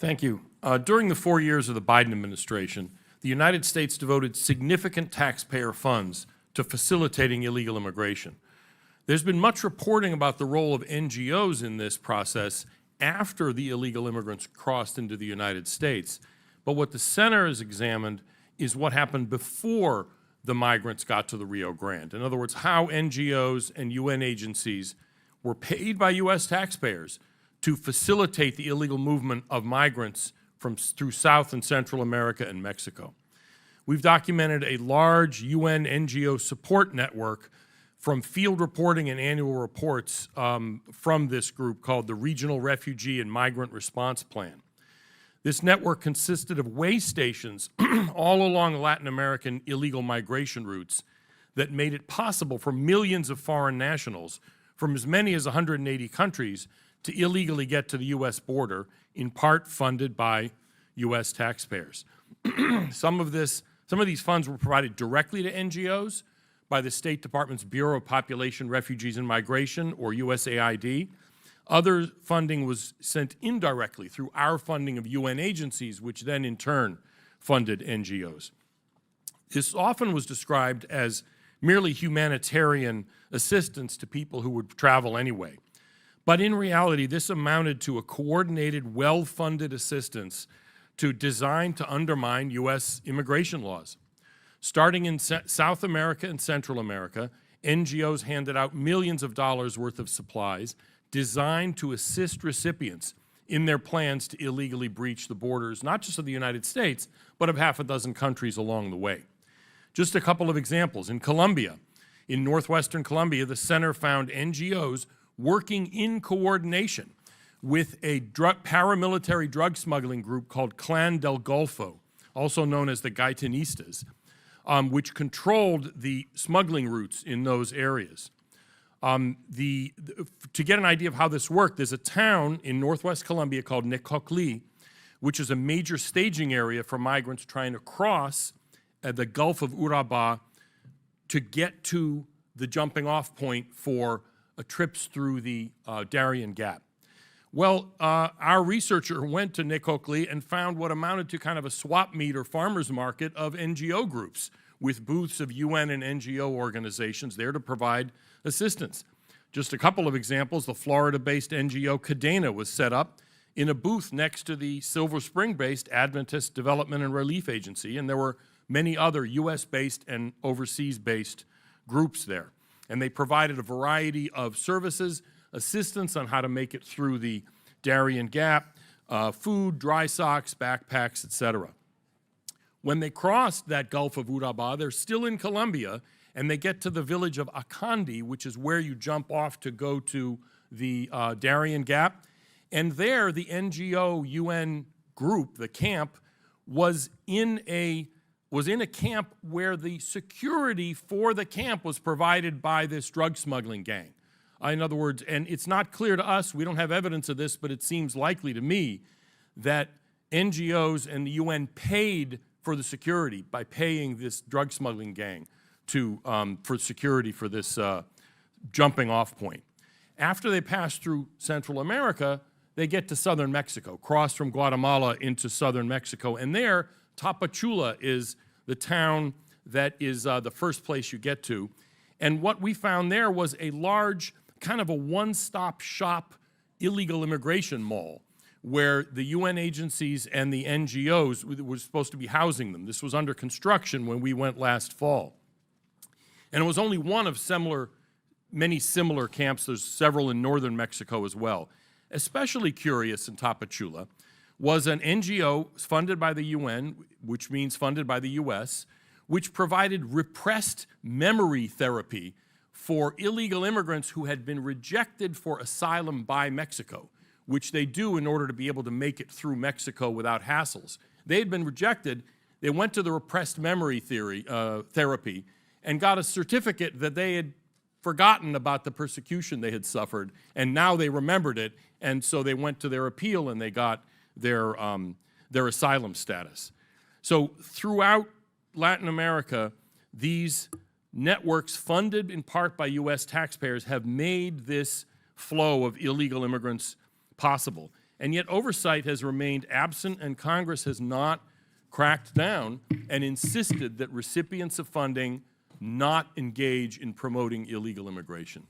Thank you. During the 4 years of the Biden administration, the United States devoted significant taxpayer funds to facilitating illegal immigration. There's been much reporting about the role of NGOs in this process after the illegal immigrants crossed into the United States. But what the center has examined is what happened before the migrants got to the Rio Grande. In other words, how NGOs and UN agencies were paid by U.S. taxpayers to facilitate the illegal movement of migrants through South and Central America and Mexico. We've documented a large UN NGO support network from field reporting and annual reports from this group called the Regional Refugee and Migrant Response Plan. This network consisted of way stations all along Latin American illegal migration routes that made it possible for millions of foreign nationals from as many as 180 countries to illegally get to the U.S. border, in part funded by U.S. taxpayers. Some of these funds were provided directly to NGOs by the State Department's Bureau of Population, Refugees, and Migration, or USAID. Other funding was sent indirectly through our funding of UN agencies, which then in turn funded NGOs. This often was described as merely humanitarian assistance to people who would travel anyway. But in reality, this amounted to a coordinated, well-funded assistance designed to undermine U.S. immigration laws. Starting in South America and Central America, NGOs handed out millions of dollars worth of supplies designed to assist recipients in their plans to illegally breach the borders, not just of the United States, but of half a dozen countries along the way. Just a couple of examples. In Colombia, in northwestern Colombia, the center found NGOs working in coordination with a paramilitary drug smuggling group called Clan del Golfo, also known as the Gaitanistas, which controlled the smuggling routes in those areas. To get an idea of how this worked, there's a town in northwest Colombia called Necoclí, which is a major staging area for migrants trying to cross the Gulf of Urabá to get to the jumping off point for trips through the Darien Gap. Well, our researcher went to Necoclí and found what amounted to kind of a swap meet or farmer's market of NGO groups with booths of UN and NGO organizations there to provide assistance. Just a couple of examples, the Florida-based NGO Cadena was set up in a booth next to the Silver Spring-based Adventist Development and Relief Agency, and there were many other US-based and overseas-based groups there. And they provided a variety of services, assistance on how to make it through the Darien Gap, food, dry socks, backpacks, etc. When they crossed that Gulf of Urabá, they're still in Colombia, and they get to the village of Akandi, which is where you jump off to go to the Darien Gap. And there, the NGO UN group, the camp, was in a camp where the security for the camp was provided by this drug smuggling gang. In other words, and it's not clear to us, we don't have evidence of this, but it seems likely to me that NGOs and the UN paid for the security by paying this drug smuggling gang for security for this jumping off point. After they pass through Central America, they get to southern Mexico, cross from Guatemala into southern Mexico, and there, Tapachula is the town that is the first place you get to. And what we found there was a large, kind of a one-stop shop illegal immigration mall where the UN agencies and the NGOs were supposed to be housing them. This was under construction when we went last fall. And it was only one of many similar camps. There's several in northern Mexico as well. Especially curious in Tapachula was an NGO funded by the UN, which means funded by the US, which provided repressed memory therapy for illegal immigrants who had been rejected for asylum by Mexico, which they do in order to be able to make it through Mexico without hassles. They had been rejected. They went to the repressed memory therapy and got a certificate that they had forgotten about the persecution they had suffered, and now they remembered it, and so they went to their appeal and they got their asylum status. So throughout Latin America, these networks funded in part by US taxpayers have made this flow of illegal immigrants possible. And yet oversight has remained absent, and Congress has not cracked down and insisted that recipients of funding not engage in promoting illegal immigration.